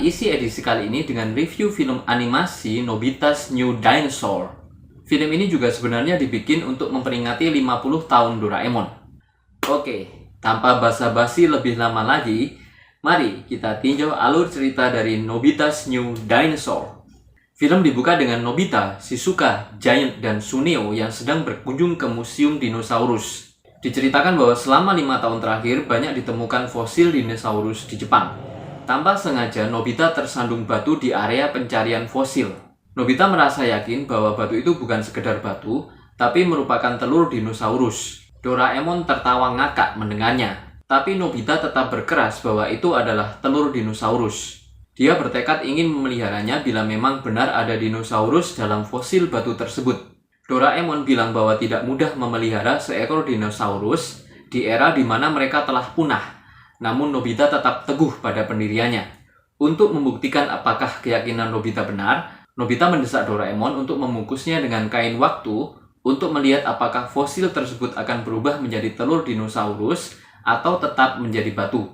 isi edisi kali ini dengan review film animasi Nobita's New Dinosaur. Film ini juga sebenarnya dibikin untuk memperingati 50 tahun Doraemon. Oke, tanpa basa-basi lebih lama lagi, mari kita tinjau alur cerita dari Nobita's New Dinosaur. Film dibuka dengan Nobita, Shizuka, Giant, dan Suneo yang sedang berkunjung ke Museum Dinosaurus. Diceritakan bahwa selama 5 tahun terakhir banyak ditemukan fosil dinosaurus di Jepang. Tanpa sengaja, Nobita tersandung batu di area pencarian fosil. Nobita merasa yakin bahwa batu itu bukan sekedar batu, tapi merupakan telur dinosaurus. Doraemon tertawa ngakak mendengarnya, tapi Nobita tetap berkeras bahwa itu adalah telur dinosaurus. Dia bertekad ingin memeliharanya bila memang benar ada dinosaurus dalam fosil batu tersebut. Doraemon bilang bahwa tidak mudah memelihara seekor dinosaurus di era di mana mereka telah punah. Namun Nobita tetap teguh pada pendiriannya. Untuk membuktikan apakah keyakinan Nobita benar, Nobita mendesak Doraemon untuk membungkusnya dengan kain waktu untuk melihat apakah fosil tersebut akan berubah menjadi telur dinosaurus atau tetap menjadi batu.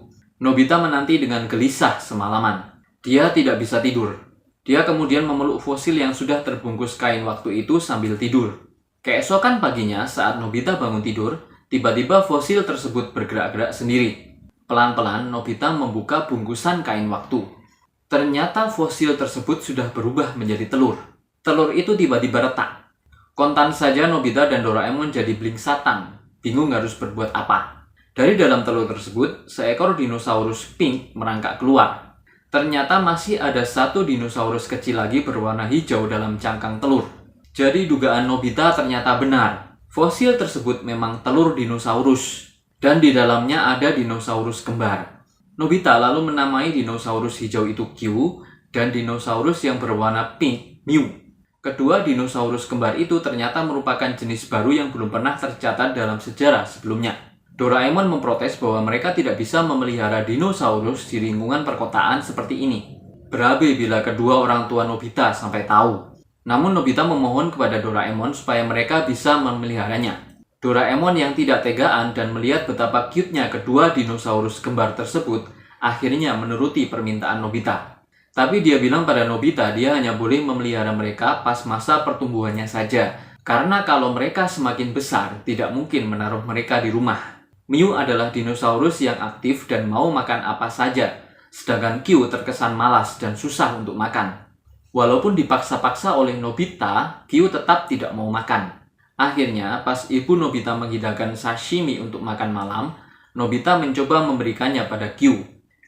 Nobita menanti dengan gelisah semalaman. Dia tidak bisa tidur. Dia kemudian memeluk fosil yang sudah terbungkus kain waktu itu sambil tidur. Keesokan paginya saat Nobita bangun tidur, tiba-tiba fosil tersebut bergerak-gerak sendiri. Pelan-pelan Nobita membuka bungkusan kain waktu. Ternyata fosil tersebut sudah berubah menjadi telur. Telur itu tiba-tiba retak. Kontan saja Nobita dan Doraemon jadi blingsatan, bingung harus berbuat apa. Dari dalam telur tersebut, seekor dinosaurus pink merangkak keluar. Ternyata masih ada satu dinosaurus kecil lagi berwarna hijau dalam cangkang telur. Jadi dugaan Nobita ternyata benar. Fosil tersebut memang telur dinosaurus. Dan di dalamnya ada dinosaurus kembar. Nobita lalu menamai dinosaurus hijau itu Q dan dinosaurus yang berwarna pink Mew. Kedua dinosaurus kembar itu ternyata merupakan jenis baru yang belum pernah tercatat dalam sejarah sebelumnya. Doraemon memprotes bahwa mereka tidak bisa memelihara dinosaurus di lingkungan perkotaan seperti ini. Berabe bila kedua orang tua Nobita sampai tahu. Namun Nobita memohon kepada Doraemon supaya mereka bisa memeliharanya. Doraemon yang tidak tegaan dan melihat betapa cute-nya kedua dinosaurus kembar tersebut, akhirnya menuruti permintaan Nobita. Tapi dia bilang pada Nobita dia hanya boleh memelihara mereka pas masa pertumbuhannya saja, karena kalau mereka semakin besar, tidak mungkin menaruh mereka di rumah. Mew adalah dinosaurus yang aktif dan mau makan apa saja, sedangkan Q terkesan malas dan susah untuk makan. Walaupun dipaksa-paksa oleh Nobita, Q tetap tidak mau makan. Akhirnya, pas ibu Nobita menghidangkan sashimi untuk makan malam, Nobita mencoba memberikannya pada Q.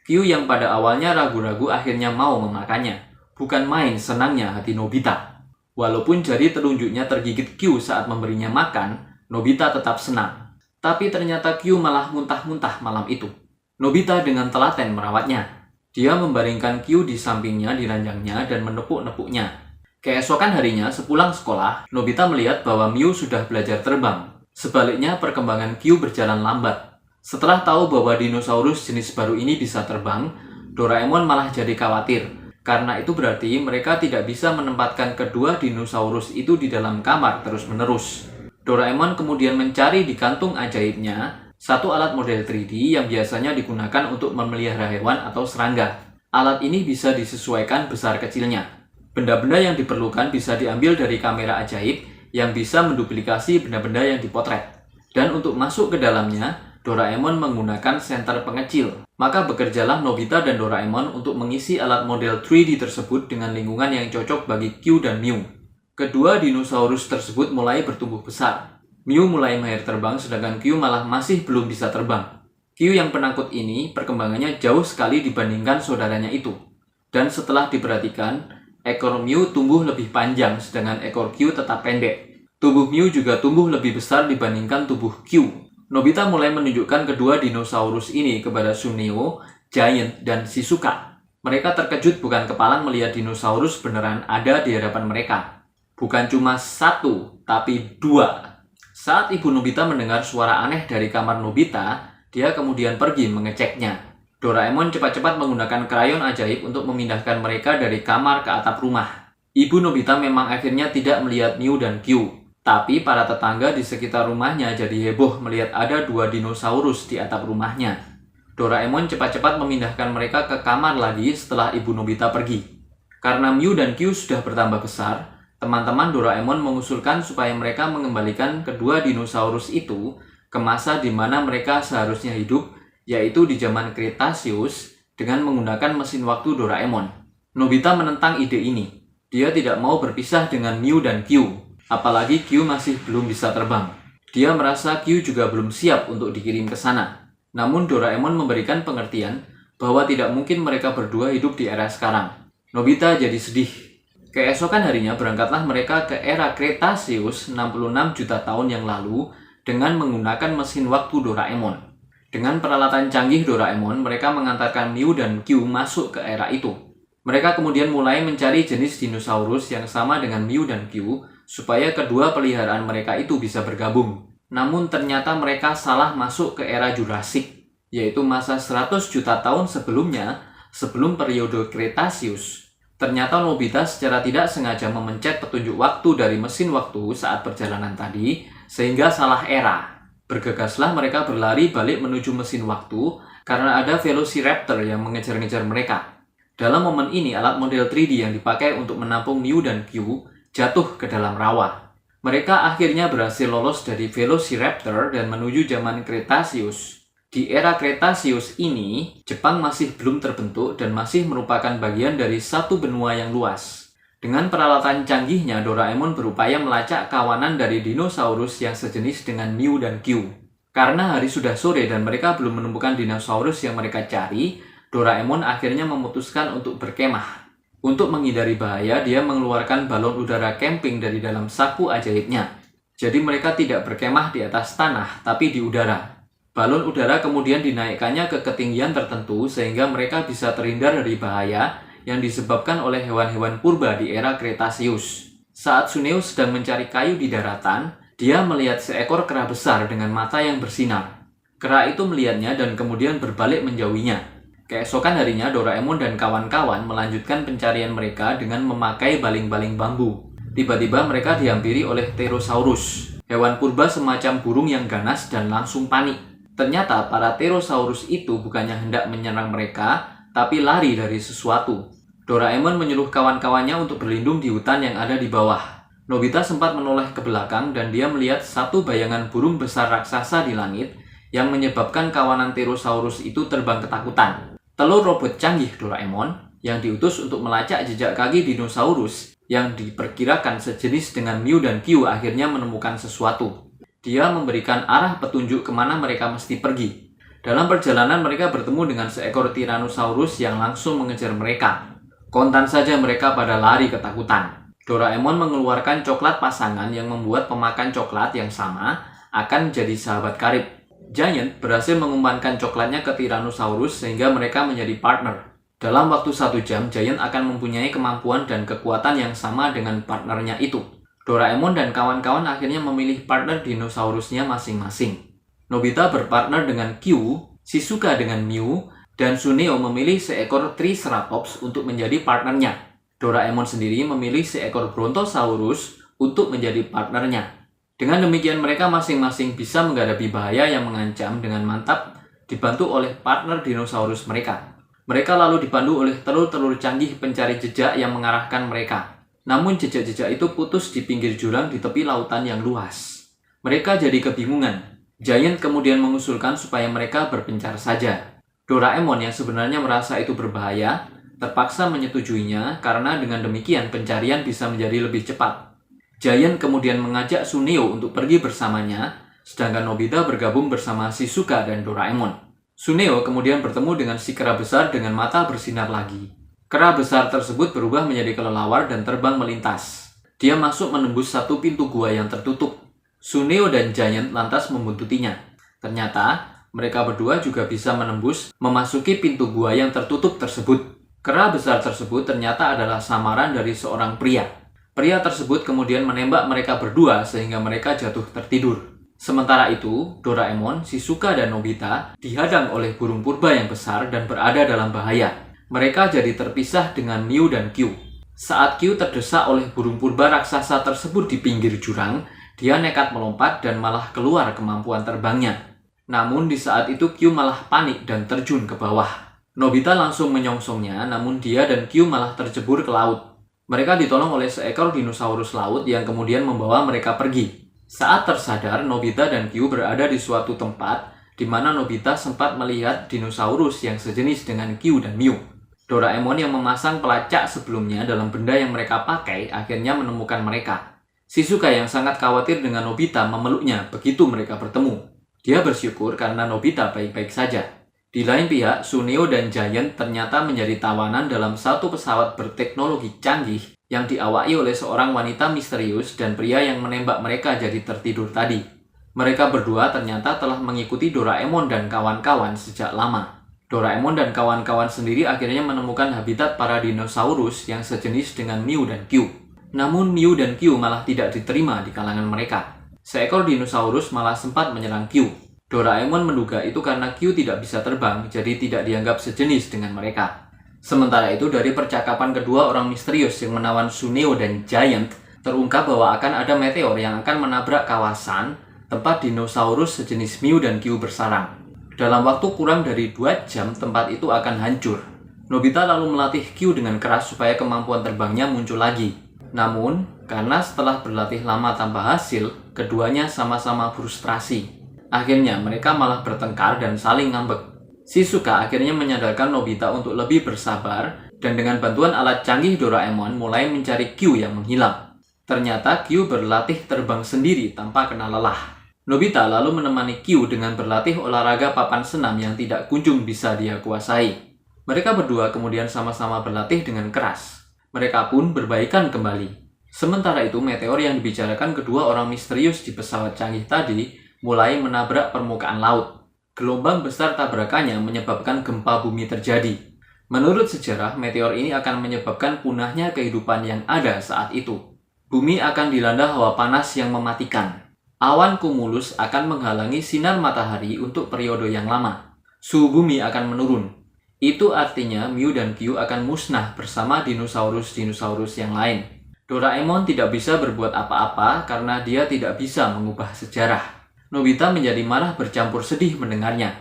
Q yang pada awalnya ragu-ragu akhirnya mau memakannya. Bukan main senangnya hati Nobita. Walaupun jari telunjuknya tergigit Q saat memberinya makan, Nobita tetap senang. Tapi ternyata Q malah muntah-muntah malam itu. Nobita dengan telaten merawatnya. Dia membaringkan Q di sampingnya di ranjangnya dan menepuk-nepuknya. Keesokan harinya, sepulang sekolah, Nobita melihat bahwa Mew sudah belajar terbang. Sebaliknya, perkembangan Q berjalan lambat. Setelah tahu bahwa dinosaurus jenis baru ini bisa terbang, Doraemon malah jadi khawatir. Karena itu berarti mereka tidak bisa menempatkan kedua dinosaurus itu di dalam kamar terus-menerus. Doraemon kemudian mencari di kantung ajaibnya satu alat model 3D yang biasanya digunakan untuk memelihara hewan atau serangga. Alat ini bisa disesuaikan besar kecilnya. Benda-benda yang diperlukan bisa diambil dari kamera ajaib yang bisa menduplikasi benda-benda yang dipotret. Dan untuk masuk ke dalamnya, Doraemon menggunakan senter pengecil. Maka bekerjalah Nobita dan Doraemon untuk mengisi alat model 3D tersebut dengan lingkungan yang cocok bagi Q dan Mew. Kedua dinosaurus tersebut mulai bertumbuh besar. Mew mulai mahir terbang sedangkan Q malah masih belum bisa terbang. Q yang penakut ini perkembangannya jauh sekali dibandingkan saudaranya itu. Dan setelah diperhatikan, ekor Mew tumbuh lebih panjang, sedangkan ekor Q tetap pendek. Tubuh Mew juga tumbuh lebih besar dibandingkan tubuh Q. Nobita mulai menunjukkan kedua dinosaurus ini kepada Suneo, Giant, dan Shizuka. Mereka terkejut bukan kepalang melihat dinosaurus beneran ada di hadapan mereka. Bukan cuma satu, tapi dua. Saat ibu Nobita mendengar suara aneh dari kamar Nobita, dia kemudian pergi mengeceknya. Doraemon cepat-cepat menggunakan krayon ajaib untuk memindahkan mereka dari kamar ke atap rumah. Ibu Nobita memang akhirnya tidak melihat Mew dan Q. Tapi para tetangga di sekitar rumahnya jadi heboh melihat ada dua dinosaurus di atap rumahnya. Doraemon cepat-cepat memindahkan mereka ke kamar lagi setelah ibu Nobita pergi. Karena Mew dan Q sudah bertambah besar, teman-teman Doraemon mengusulkan supaya mereka mengembalikan kedua dinosaurus itu ke masa di mana mereka seharusnya hidup, yaitu di zaman Kretasius, dengan menggunakan mesin waktu Doraemon. Nobita menentang ide ini. Dia tidak mau berpisah dengan Mew dan Q, apalagi Q masih belum bisa terbang. Dia merasa Q juga belum siap untuk dikirim ke sana. Namun Doraemon memberikan pengertian bahwa tidak mungkin mereka berdua hidup di era sekarang. Nobita jadi sedih. Keesokan harinya berangkatlah mereka ke era Kretasius 66 juta tahun yang lalu dengan menggunakan mesin waktu Doraemon. Dengan peralatan canggih Doraemon, mereka mengantarkan Mew dan Q masuk ke era itu. Mereka kemudian mulai mencari jenis dinosaurus yang sama dengan Mew dan Q supaya kedua peliharaan mereka itu bisa bergabung. Namun ternyata mereka salah masuk ke era Jurassic, yaitu masa 100 juta tahun sebelumnya, sebelum periode Kretasius. Ternyata Nobita secara tidak sengaja memencet petunjuk waktu dari mesin waktu saat perjalanan tadi, sehingga salah era. Bergegaslah mereka berlari balik menuju mesin waktu karena ada Velociraptor yang mengejar-ngejar mereka. Dalam momen ini, alat model 3D yang dipakai untuk menampung Mew dan Q jatuh ke dalam rawa. Mereka akhirnya berhasil lolos dari Velociraptor dan menuju zaman Kretasius. Di era Kretasius ini, Jepang masih belum terbentuk dan masih merupakan bagian dari satu benua yang luas. Dengan peralatan canggihnya, Doraemon berupaya melacak kawanan dari dinosaurus yang sejenis dengan Mew dan Q. Karena hari sudah sore dan mereka belum menemukan dinosaurus yang mereka cari, Doraemon akhirnya memutuskan untuk berkemah. Untuk menghindari bahaya, dia mengeluarkan balon udara camping dari dalam saku ajaibnya. Jadi mereka tidak berkemah di atas tanah, tapi di udara. Balon udara kemudian dinaikkannya ke ketinggian tertentu sehingga mereka bisa terhindar dari bahaya yang disebabkan oleh hewan-hewan purba di era Kretasius. Saat Suneo sedang mencari kayu di daratan, dia melihat seekor kera besar dengan mata yang bersinar. Kera itu melihatnya dan kemudian berbalik menjauhinya. Keesokan harinya, Doraemon dan kawan-kawan melanjutkan pencarian mereka dengan memakai baling-baling bambu. Tiba-tiba mereka dihampiri oleh Pterosaurus, hewan purba semacam burung yang ganas dan langsung panik. Ternyata para Pterosaurus itu bukannya hendak menyerang mereka, tapi lari dari sesuatu. Doraemon menyuruh kawan-kawannya untuk berlindung di hutan yang ada di bawah. Nobita sempat menoleh ke belakang dan dia melihat satu bayangan burung besar raksasa di langit yang menyebabkan kawanan Pterosaurus itu terbang ketakutan. Telur robot canggih Doraemon yang diutus untuk melacak jejak kaki dinosaurus yang diperkirakan sejenis dengan Mew dan Q akhirnya menemukan sesuatu. Dia memberikan arah petunjuk kemana mereka mesti pergi. Dalam perjalanan mereka bertemu dengan seekor Tyrannosaurus yang langsung mengejar mereka. Kontan saja mereka pada lari ketakutan. Doraemon mengeluarkan coklat pasangan yang membuat pemakan coklat yang sama akan jadi sahabat karib. Giant berhasil mengumpankan coklatnya ke Tyrannosaurus sehingga mereka menjadi partner. Dalam waktu 1 jam, Giant akan mempunyai kemampuan dan kekuatan yang sama dengan partnernya itu. Doraemon dan kawan-kawan akhirnya memilih partner dinosaurusnya masing-masing. Nobita berpartner dengan Q, Shizuka dengan Mew, dan Suneo memilih seekor Triceratops untuk menjadi partnernya. Doraemon sendiri memilih seekor Brontosaurus untuk menjadi partnernya. Dengan demikian mereka masing-masing bisa menghadapi bahaya yang mengancam dengan mantap dibantu oleh partner dinosaurus mereka. Mereka lalu dipandu oleh telur-telur canggih pencari jejak yang mengarahkan mereka. Namun jejak-jejak itu putus di pinggir jurang di tepi lautan yang luas. Mereka jadi kebingungan. Giant kemudian mengusulkan supaya mereka berpencar saja. Doraemon yang sebenarnya merasa itu berbahaya, terpaksa menyetujuinya karena dengan demikian pencarian bisa menjadi lebih cepat. Giant kemudian mengajak Suneo untuk pergi bersamanya, sedangkan Nobita bergabung bersama Shizuka dan Doraemon. Suneo kemudian bertemu dengan si kera besar dengan mata bersinar lagi. Kera besar tersebut berubah menjadi kelelawar dan terbang melintas. Dia masuk menembus satu pintu gua yang tertutup. Suneo dan Giant lantas membuntutinya. Ternyata, mereka berdua juga bisa menembus memasuki pintu gua yang tertutup tersebut. Kera besar tersebut ternyata adalah samaran dari seorang pria. Pria tersebut kemudian menembak mereka berdua sehingga mereka jatuh tertidur. Sementara itu, Doraemon, Shizuka, dan Nobita dihadang oleh burung purba yang besar dan berada dalam bahaya. Mereka jadi terpisah dengan Mew dan Q. Saat Q terdesak oleh burung purba raksasa tersebut di pinggir jurang, dia nekat melompat dan malah keluar kemampuan terbangnya. Namun di saat itu Q malah panik dan terjun ke bawah. Nobita langsung menyongsongnya, namun dia dan Q malah tercebur ke laut. Mereka ditolong oleh seekor dinosaurus laut yang kemudian membawa mereka pergi. Saat tersadar, Nobita dan Q berada di suatu tempat di mana Nobita sempat melihat dinosaurus yang sejenis dengan Q dan Mew. Doraemon yang memasang pelacak sebelumnya dalam benda yang mereka pakai akhirnya menemukan mereka. Shizuka yang sangat khawatir dengan Nobita memeluknya begitu mereka bertemu. Dia bersyukur karena Nobita baik-baik saja. Di lain pihak, Suneo dan Giant ternyata menjadi tawanan dalam satu pesawat berteknologi canggih yang diawaki oleh seorang wanita misterius dan pria yang menembak mereka jadi tertidur tadi. Mereka berdua ternyata telah mengikuti Doraemon dan kawan-kawan sejak lama. Doraemon dan kawan-kawan sendiri akhirnya menemukan habitat para dinosaurus yang sejenis dengan Mew dan Q. Namun Mew dan Q malah tidak diterima di kalangan mereka. Seekor dinosaurus malah sempat menyerang Q. Doraemon menduga itu karena Q tidak bisa terbang, jadi tidak dianggap sejenis dengan mereka. Sementara itu dari percakapan kedua orang misterius yang menawan Suneo dan Giant, terungkap bahwa akan ada meteor yang akan menabrak kawasan tempat dinosaurus sejenis Mew dan Q bersarang. Dalam waktu kurang dari 2 jam, tempat itu akan hancur. Nobita lalu melatih Q dengan keras supaya kemampuan terbangnya muncul lagi. Namun, karena setelah berlatih lama tanpa hasil, keduanya sama-sama frustrasi. Akhirnya, mereka malah bertengkar dan saling ngambek. Shizuka akhirnya menyadarkan Nobita untuk lebih bersabar, dan dengan bantuan alat canggih Doraemon mulai mencari Q yang menghilang. Ternyata Q berlatih terbang sendiri tanpa kena lelah. Nobita lalu menemani Q dengan berlatih olahraga papan senam yang tidak kunjung bisa dia kuasai. Mereka berdua kemudian sama-sama berlatih dengan keras. Mereka pun berbaikan kembali. Sementara itu, meteor yang dibicarakan kedua orang misterius di pesawat canggih tadi mulai menabrak permukaan laut. Gelombang besar tabrakannya menyebabkan gempa bumi terjadi. Menurut sejarah, meteor ini akan menyebabkan punahnya kehidupan yang ada saat itu. Bumi akan dilanda hawa panas yang mematikan. Awan kumulus akan menghalangi sinar matahari untuk periode yang lama. Suhu bumi akan menurun. Itu artinya Mew dan Q akan musnah bersama dinosaurus-dinosaurus yang lain. Doraemon tidak bisa berbuat apa-apa karena dia tidak bisa mengubah sejarah. Nobita menjadi marah bercampur sedih mendengarnya.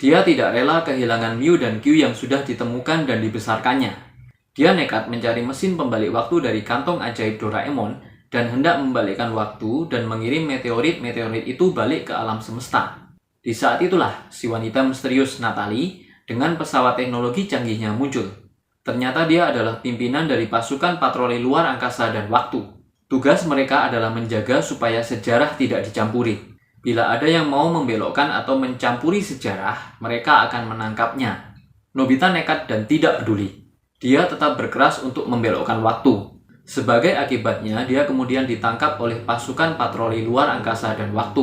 Dia tidak rela kehilangan Mew dan Q yang sudah ditemukan dan dibesarkannya. Dia nekat mencari mesin pembalik waktu dari kantong ajaib Doraemon dan hendak membalikkan waktu dan mengirim meteorit-meteorit itu balik ke alam semesta. Di saat itulah si wanita misterius Natalie dengan pesawat teknologi canggihnya muncul. Ternyata dia adalah pimpinan dari pasukan patroli luar angkasa dan waktu. Tugas mereka adalah menjaga supaya sejarah tidak dicampuri. Bila ada yang mau membelokkan atau mencampuri sejarah, mereka akan menangkapnya. Nobita nekat dan tidak peduli. Dia tetap berkeras untuk membelokkan waktu. Sebagai akibatnya, dia kemudian ditangkap oleh pasukan patroli luar angkasa dan waktu.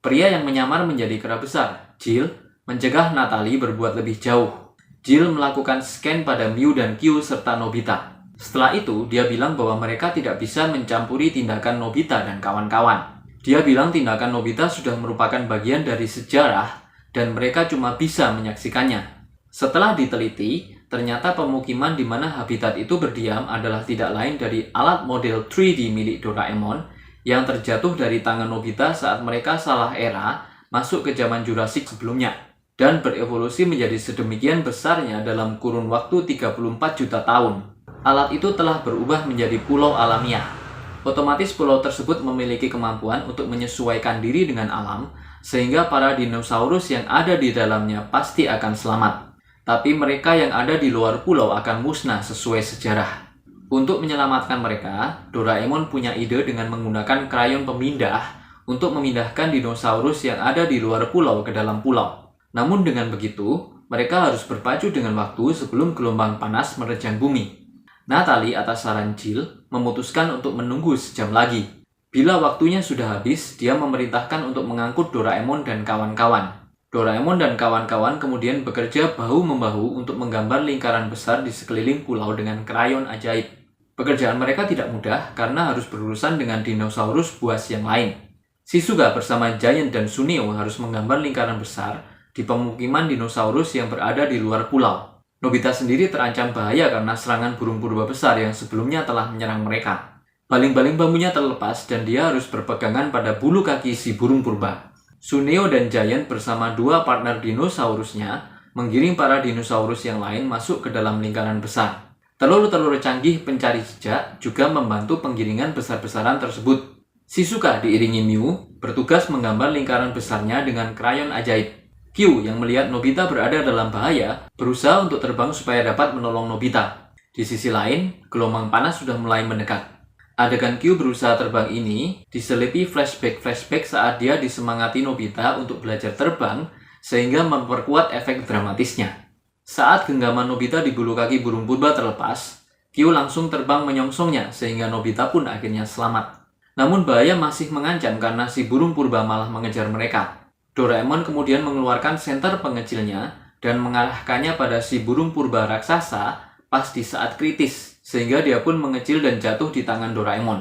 Pria yang menyamar menjadi kera besar, Jill, mencegah Natalie berbuat lebih jauh. Jill melakukan scan pada Mew dan Q serta Nobita. Setelah itu, dia bilang bahwa mereka tidak bisa mencampuri tindakan Nobita dan kawan-kawan. Dia bilang tindakan Nobita sudah merupakan bagian dari sejarah dan mereka cuma bisa menyaksikannya. Setelah diteliti, ternyata pemukiman di mana habitat itu berdiam adalah tidak lain dari alat model 3D milik Doraemon yang terjatuh dari tangan Nobita saat mereka salah era masuk ke zaman Jurassic sebelumnya dan berevolusi menjadi sedemikian besarnya dalam kurun waktu 34 juta tahun. Alat itu telah berubah menjadi pulau alamiah. Otomatis pulau tersebut memiliki kemampuan untuk menyesuaikan diri dengan alam sehingga para dinosaurus yang ada di dalamnya pasti akan selamat. Tapi mereka yang ada di luar pulau akan musnah sesuai sejarah. Untuk menyelamatkan mereka, Doraemon punya ide dengan menggunakan krayon pemindah untuk memindahkan dinosaurus yang ada di luar pulau ke dalam pulau. Namun dengan begitu, mereka harus berpacu dengan waktu sebelum gelombang panas menerjang bumi. Natalie atas saran Jill memutuskan untuk menunggu sejam lagi. Bila waktunya sudah habis, dia memerintahkan untuk mengangkut Doraemon dan kawan-kawan. Doraemon dan kawan-kawan kemudian bekerja bahu-membahu untuk menggambar lingkaran besar di sekeliling pulau dengan krayon ajaib. Pekerjaan mereka tidak mudah karena harus berurusan dengan dinosaurus buas yang lain. Shizuka bersama Giant dan Suneo harus menggambar lingkaran besar di pemukiman dinosaurus yang berada di luar pulau. Nobita sendiri terancam bahaya karena serangan burung purba besar yang sebelumnya telah menyerang mereka. Baling-baling bambunya terlepas dan dia harus berpegangan pada bulu kaki si burung purba. Suneo dan Giant bersama dua partner dinosaurusnya menggiring para dinosaurus yang lain masuk ke dalam lingkaran besar. Telur-telur canggih pencari jejak juga membantu penggiringan besar-besaran tersebut. Shizuka diiringi Mew bertugas menggambar lingkaran besarnya dengan krayon ajaib. Q yang melihat Nobita berada dalam bahaya berusaha untuk terbang supaya dapat menolong Nobita. Di sisi lain, gelombang panas sudah mulai mendekat. Adegan Q berusaha terbang ini diselipi flashback saat dia disemangati Nobita untuk belajar terbang sehingga memperkuat efek dramatisnya. Saat genggaman Nobita di bulu kaki burung purba terlepas, Q langsung terbang menyongsongnya sehingga Nobita pun akhirnya selamat. Namun bahaya masih mengancam karena si burung purba malah mengejar mereka. Doraemon kemudian mengeluarkan senter pengecilnya dan mengarahkannya pada si burung purba raksasa pas di saat kritis, sehingga dia pun mengecil dan jatuh di tangan Doraemon.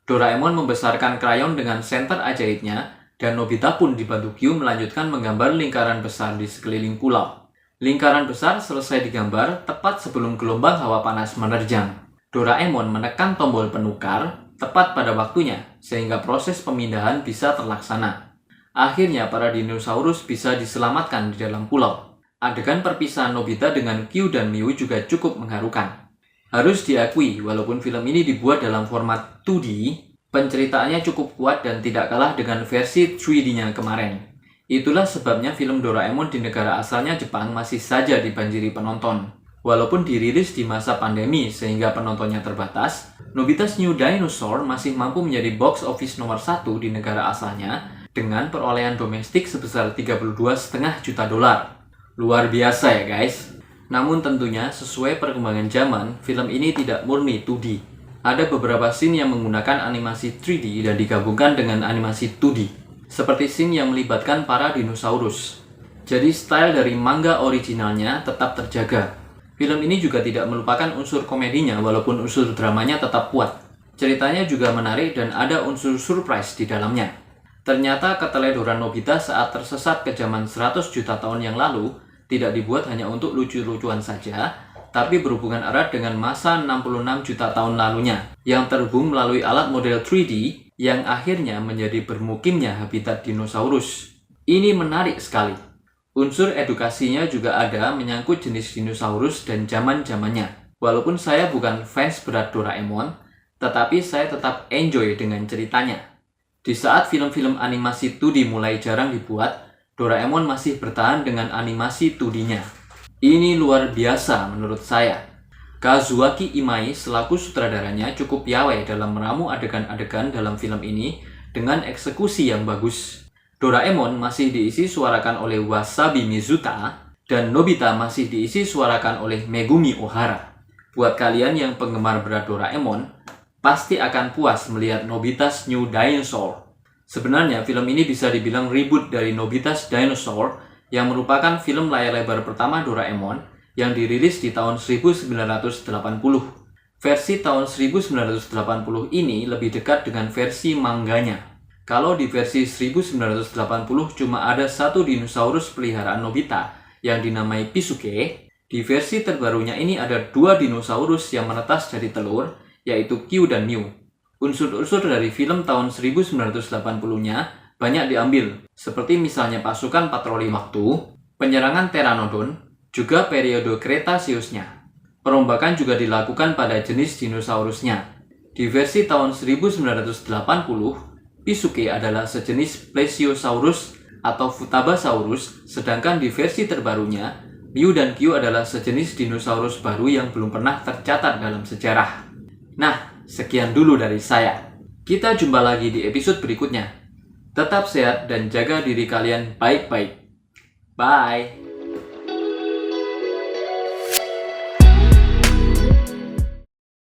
Doraemon membesarkan krayon dengan senter ajaibnya, dan Nobita pun dibantu Q melanjutkan menggambar lingkaran besar di sekeliling pulau. Lingkaran besar selesai digambar tepat sebelum gelombang hawa panas menerjang. Doraemon menekan tombol penukar tepat pada waktunya, sehingga proses pemindahan bisa terlaksana. Akhirnya para dinosaurus bisa diselamatkan di dalam pulau. Adegan perpisahan Nobita dengan Q dan Mew juga cukup mengharukan. Harus diakui, walaupun film ini dibuat dalam format 2D, penceritaannya cukup kuat dan tidak kalah dengan versi 3D-nya kemarin. Itulah sebabnya film Doraemon di negara asalnya Jepang masih saja dibanjiri penonton. Walaupun dirilis di masa pandemi sehingga penontonnya terbatas, Nobita's New Dinosaur masih mampu menjadi box office nomor 1 di negara asalnya dengan perolehan domestik sebesar 32,5 juta dolar. Luar biasa ya guys. Namun tentunya sesuai perkembangan zaman, film ini tidak murni 2D. Ada beberapa scene yang menggunakan animasi 3D dan digabungkan dengan animasi 2D. Seperti scene yang melibatkan para dinosaurus. Jadi style dari manga originalnya tetap terjaga. Film ini juga tidak melupakan unsur komedinya walaupun unsur dramanya tetap kuat. Ceritanya juga menarik dan ada unsur surprise di dalamnya. Ternyata keteledoran Nobita saat tersesat ke zaman 100 juta tahun yang lalu tidak dibuat hanya untuk lucu-lucuan saja, tapi berhubungan erat dengan masa 66 juta tahun lalunya yang terhubung melalui alat model 3D yang akhirnya menjadi bermukimnya habitat dinosaurus. Ini menarik sekali. Unsur edukasinya juga ada menyangkut jenis dinosaurus dan zaman-zamannya. Walaupun saya bukan fans berat Doraemon, tetapi saya tetap enjoy dengan ceritanya. Di saat film-film animasi 2D mulai jarang dibuat, Doraemon masih bertahan dengan animasi 2D-nya. Ini luar biasa menurut saya. Kazuaki Imai selaku sutradaranya cukup piawai dalam meramu adegan-adegan dalam film ini dengan eksekusi yang bagus. Doraemon masih diisi suarakan oleh Wasabi Mizuta, dan Nobita masih diisi suarakan oleh Megumi Ohara. Buat kalian yang penggemar berat Doraemon, pasti akan puas melihat Nobita's New Dinosaur. Sebenarnya film ini bisa dibilang reboot dari Nobita's Dinosaur yang merupakan film layar lebar pertama Doraemon yang dirilis di tahun 1980. Versi tahun 1980 ini lebih dekat dengan versi mangganya. Kalau di versi 1980 cuma ada satu dinosaurus peliharaan Nobita yang dinamai Pisuke, di versi terbarunya ini ada dua dinosaurus yang menetas dari telur, yaitu Q dan Mew. Unsur-unsur dari film tahun 1980-nya banyak diambil, seperti misalnya pasukan patroli waktu, penyerangan Pteranodon, juga periode Kretasiusnya. Perombakan juga dilakukan pada jenis dinosaurusnya. Di versi tahun 1980, Pisuke adalah sejenis Plesiosaurus atau Futabasaurus, sedangkan di versi terbarunya, Mew dan Q adalah sejenis dinosaurus baru yang belum pernah tercatat dalam sejarah. Nah, sekian dulu dari saya. Kita jumpa lagi di episode berikutnya. Tetap sehat dan jaga diri kalian baik-baik. Bye!